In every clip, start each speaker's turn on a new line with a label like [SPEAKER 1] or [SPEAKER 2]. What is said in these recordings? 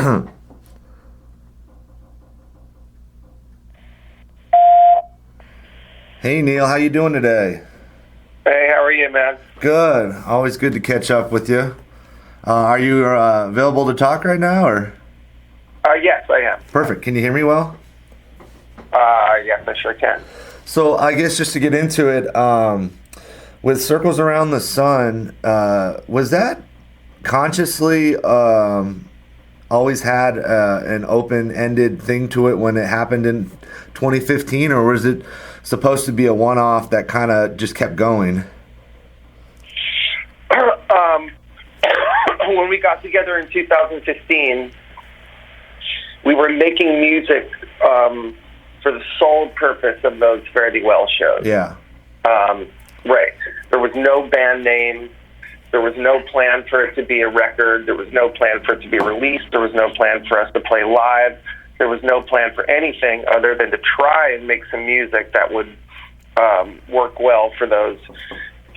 [SPEAKER 1] Hey Neal, how you doing today?
[SPEAKER 2] Hey, how are you, man?
[SPEAKER 1] Good. Always good to catch up with you. Are you available to talk right now, or?
[SPEAKER 2] Yes, I am.
[SPEAKER 1] Perfect. Can you hear me well?
[SPEAKER 2] Yes, I sure can.
[SPEAKER 1] So I guess just to get into it, with Circles Around the Sun, was that consciously always had an open-ended thing to it when it happened in 2015, or was it supposed to be a one-off that kind of just kept going?
[SPEAKER 2] When we got together in 2015, we were making music for the sole purpose of those Fare Thee Well shows.
[SPEAKER 1] Yeah.
[SPEAKER 2] Right. There was no band name. There was no plan for it to be a record. There was no plan for it to be released. There was no plan for us to play live. There was no plan for anything other than to try and make some music that would work well for those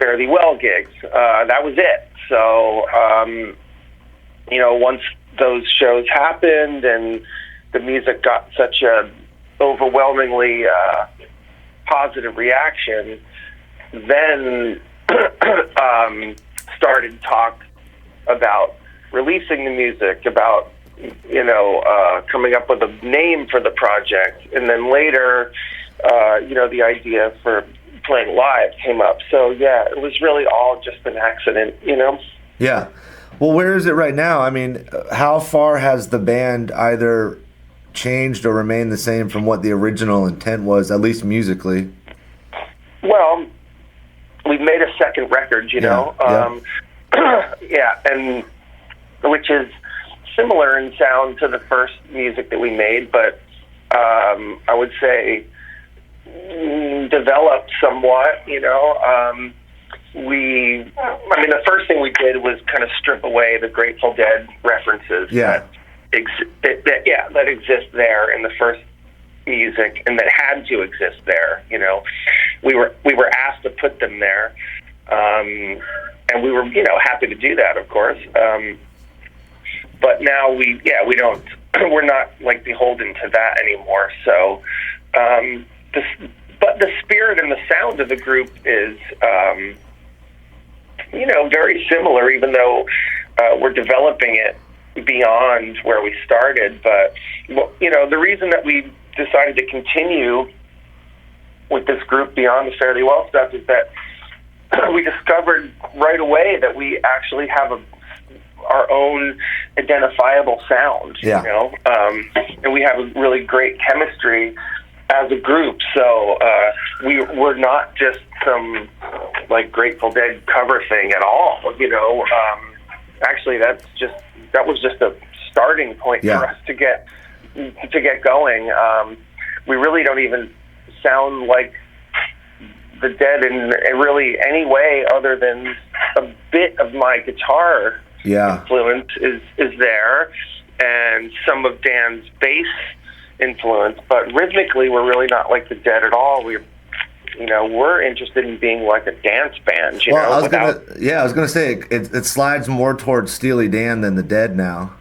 [SPEAKER 2] Fare Thee Well gigs. That was it. So, once those shows happened and the music got such a overwhelmingly positive reaction, then started talk about releasing the music, about coming up with a name for the project, and then later, the idea for playing live came up. So yeah, it was really all just an accident,
[SPEAKER 1] Yeah. Well, where is it right now? I mean, how far has the band either changed or remained the same from what the original intent was, at least musically?
[SPEAKER 2] Well, we've made a second record,
[SPEAKER 1] Yeah.
[SPEAKER 2] Yeah, and which is similar in sound to the first music that we made, but I would say developed somewhat, the first thing we did was kind of strip away the Grateful Dead references
[SPEAKER 1] Yeah.
[SPEAKER 2] that exist there in the first music and that had to exist there. We were asked to put them there, and we were happy to do that, of course. But now we're not like beholden to that anymore. So, but the spirit and the sound of the group is very similar, even though we're developing it beyond where we started. But the reason that we decided to continue with this group beyond the Fare Thee Well stuff is that we discovered right away that we actually have our own identifiable sound.
[SPEAKER 1] Yeah.
[SPEAKER 2] And we have a really great chemistry as a group. So we're not just some like Grateful Dead cover thing at all. Actually, that was just a starting point
[SPEAKER 1] Yeah.
[SPEAKER 2] for us to get going. We really don't even sound like the Dead in really any way other than a bit of my guitar influence is there, and some of Dan's bass influence, but rhythmically we're really not like the Dead at all. We're interested in being like a dance band.
[SPEAKER 1] I was gonna say it slides more towards Steely Dan than the Dead now.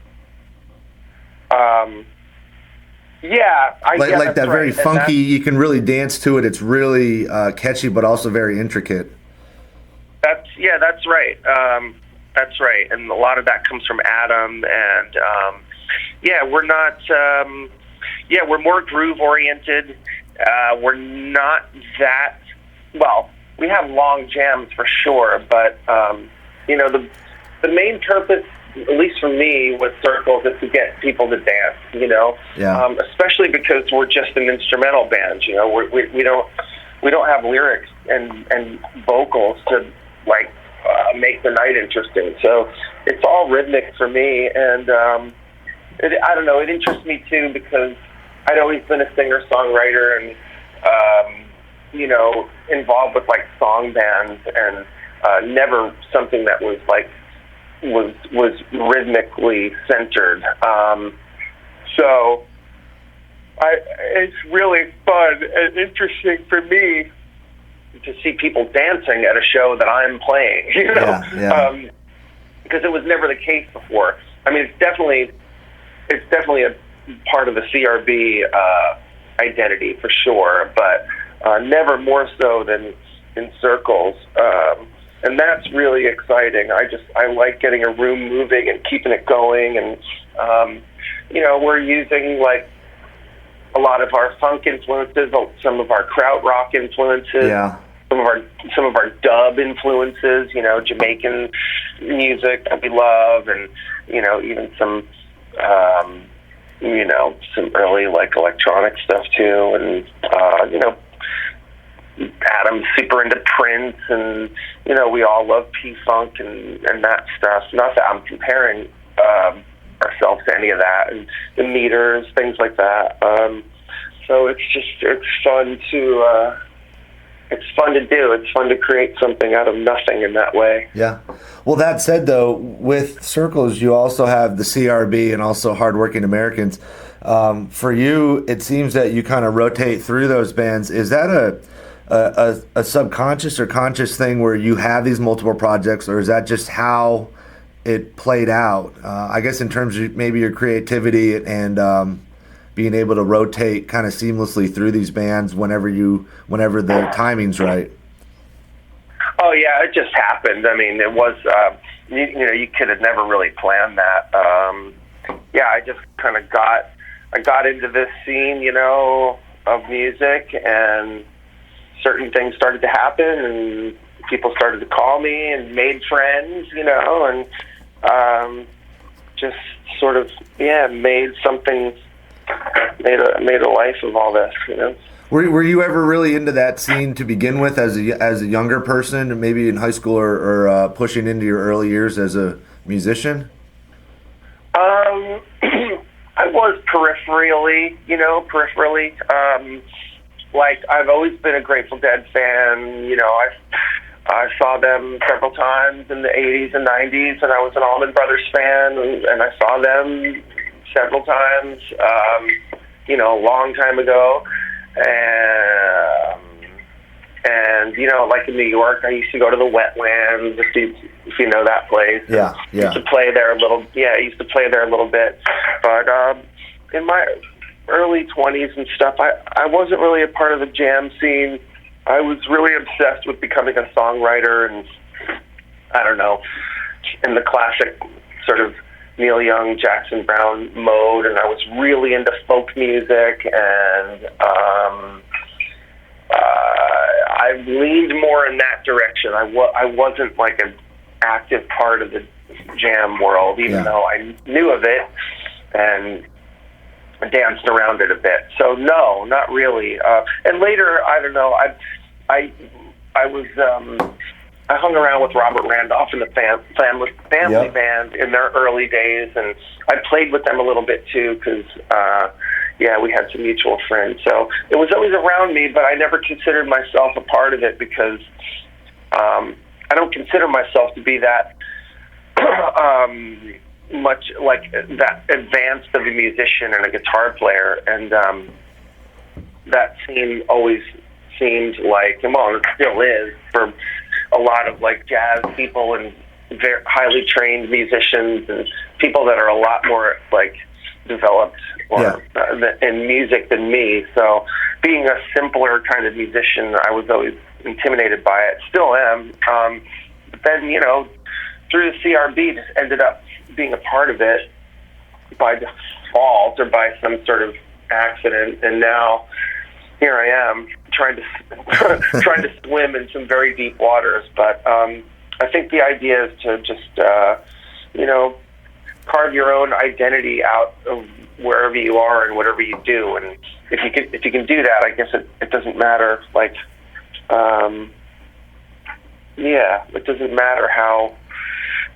[SPEAKER 1] Like that very funky. You can really dance to it. It's really catchy, but also very intricate.
[SPEAKER 2] That's right. That's right, and a lot of that comes from Adam. And we're not. We're more groove oriented. We're not that. Well, we have long jams for sure, but the main purpose, at least for me, with Circles is to get people to dance. Especially because we're just an instrumental band. We don't have lyrics and vocals to make the night interesting. So it's all rhythmic for me, and I don't know. It interests me too because I'd always been a singer-songwriter and involved with song bands, and never something that was was rhythmically centered. So it's really fun and interesting for me to see people dancing at a show that I'm playing, because it was never the case before. I mean, it's definitely it's definitely a part of the CRB identity for sure, but never more so than in Circles. And that's really exciting. I like getting a room moving and keeping it going, and we're using like a lot of our funk influences, some of our krautrock influences, some of our dub influences, Jamaican music that we love, and even some some early like electronic stuff too, and Adam's super into Prince, and we all love P-Funk and that stuff. Not that I'm comparing ourselves to any of that, and the meters, things like that. So it's fun to do. It's fun to create something out of nothing in that way.
[SPEAKER 1] Yeah. Well, that said, though, with Circles, you also have the CRB and also Hardworking Americans. For you, it seems that you kind of rotate through those bands. Is that a subconscious or conscious thing where you have these multiple projects, or is that just how it played out? I guess in terms of maybe your creativity and being able to rotate kind of seamlessly through these bands whenever the timing's right.
[SPEAKER 2] Oh yeah, it just happened. I mean, it was you could have never really planned that. I just kind of got into this scene, of music, and certain things started to happen, and people started to call me and made friends, and just sort of made a life of all this,
[SPEAKER 1] Were you ever really into that scene to begin with as a younger person, maybe in high school or pushing into your early years as a musician?
[SPEAKER 2] I was peripherally. Like, I've always been a Grateful Dead fan. I saw them several times in the 80s and 90s, and I was an Allman Brothers fan, and I saw them several times, a long time ago. And like in New York, I used to go to the Wetlands, if you know that place.
[SPEAKER 1] Yeah.
[SPEAKER 2] Used to play there a little. Yeah, I used to play there a little bit. But in my early 20s and stuff, I wasn't really a part of the jam scene. I was really obsessed with becoming a songwriter, and I don't know, in the classic sort of Neil Young, Jackson Browne mode, and I was really into folk music, and I leaned more in that direction. I wasn't like an active part of the jam world, even though I knew of it and danced around it a bit. So no, not really. And later, I don't know. I hung around with Robert Randolph in the family band in their early days, and I played with them a little bit too because, we had some mutual friends. So it was always around me, but I never considered myself a part of it because I don't consider myself to be that much like that advanced of a musician and a guitar player, and that scene always seemed like, well, it still is for a lot of like jazz people and very highly trained musicians and people that are a lot more like developed in music than me. So being a simpler kind of musician, I was always intimidated by it. Still am. But then, through the CRB, just ended up being a part of it by default or by some sort of accident. And now here I am trying to swim in some very deep waters. But I think the idea is to just, carve your own identity out of wherever you are and whatever you do. And if you can do that, I guess it doesn't matter. Like, it doesn't matter how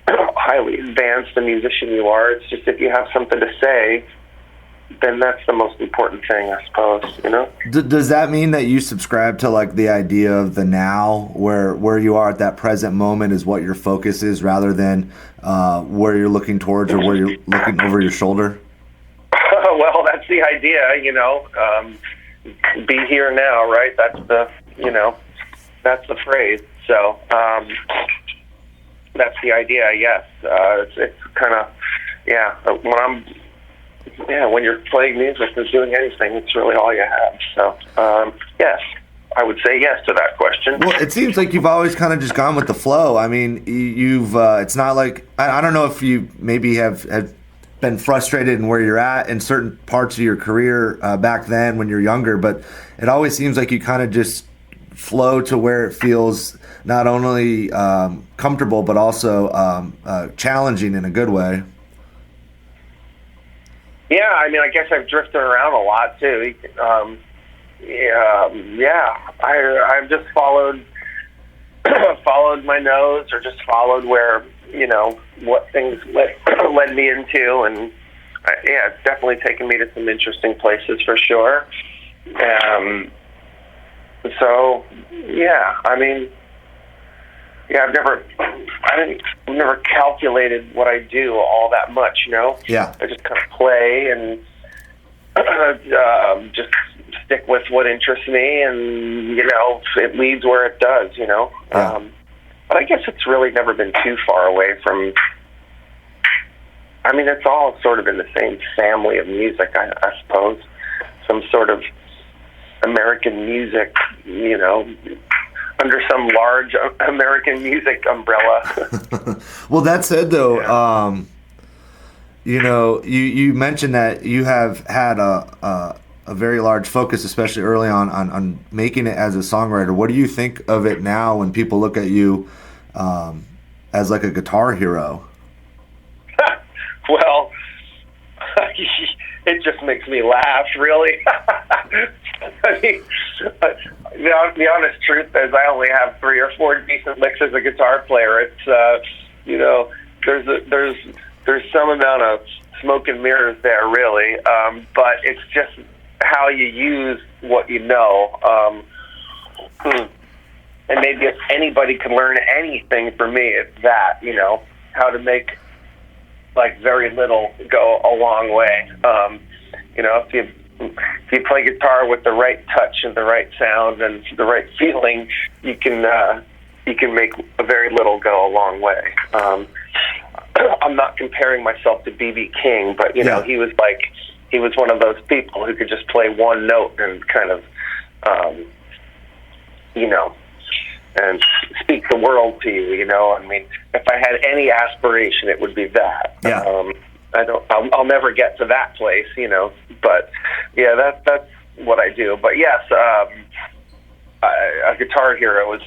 [SPEAKER 2] highly advanced a musician you are. It's just if you have something to say, then that's the most important thing, I suppose.
[SPEAKER 1] Does that mean that you subscribe to like the idea of the now, where you are at that present moment is what your focus is, rather than where you're looking towards or where you're looking over your shoulder?
[SPEAKER 2] Well, that's the idea, be here now, right? That's the phrase. So that's the idea, yes. It's kind of, when I'm when you're playing music or doing anything, it's really all you have. So, yes, I would say yes to that question.
[SPEAKER 1] Well, it seems like you've always kind of just gone with the flow. I mean, you've it's not like I don't know if you maybe have been frustrated in where you're at in certain parts of your career back then when you're younger, but it always seems like you kind of just flow to where it feels not only comfortable but also challenging in a good way.
[SPEAKER 2] Yeah, I mean, I guess I've drifted around a lot too. I've just followed my nose, or just followed where, what things led me into, and it's definitely taken me to some interesting places for sure. So yeah, I mean, I've never calculated what I do all that much,
[SPEAKER 1] Yeah.
[SPEAKER 2] I just kind of play and just stick with what interests me, and it leads where it does.
[SPEAKER 1] Yeah.
[SPEAKER 2] But I guess it's really never been too far away from. I mean, it's all sort of in the same family of music, I suppose. Some sort of American music, under some large American music umbrella.
[SPEAKER 1] Well, that said, though, you mentioned that you have had a very large focus, especially early on making it as a songwriter. What do you think of it now when people look at you as like a guitar hero?
[SPEAKER 2] Well, it just makes me laugh, really. I mean, the honest truth is I only have 3 or 4 decent licks as a guitar player. It's, there's some amount of smoke and mirrors there, really. But it's just how you use what you know. And maybe if anybody can learn anything from me, it's that, how to make very little go a long way. If you play guitar with the right touch and the right sound and the right feeling, you can make a very little go a long way. I'm not comparing myself to B.B. King, but he was one of those people who could just play one note and kind of and speak the world to you. I mean, if I had any aspiration, it would be that.
[SPEAKER 1] Yeah.
[SPEAKER 2] I'll never get to that place, but yeah, that's what I do. But yes, a guitar hero is,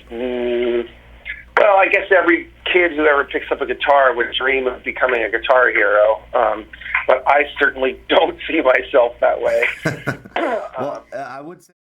[SPEAKER 2] well, I guess every kid who ever picks up a guitar would dream of becoming a guitar hero. But I certainly don't see myself that way.
[SPEAKER 1] Well, I would say